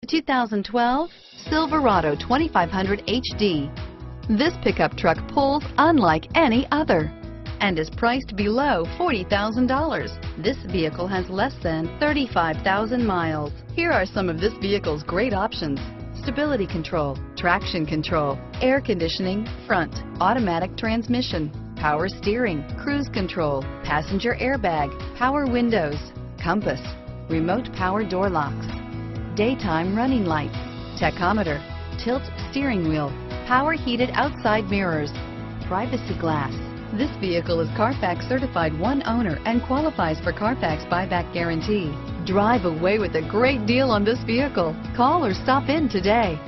2012 Silverado 2500 HD. This pickup truck pulls unlike any other and is priced below $40,000. This vehicle has less than 35,000 miles. Here are some of this vehicle's great options: stability control, traction control, air conditioning, front, automatic transmission, power steering, cruise control, passenger airbag, power windows, compass, remote power door locks, daytime running lights, tachometer, tilt steering wheel, power heated outside mirrors, privacy glass. This vehicle is CARFAX certified one owner and qualifies for CARFAX buyback guarantee. Drive away with a great deal on this vehicle. Call or stop in today.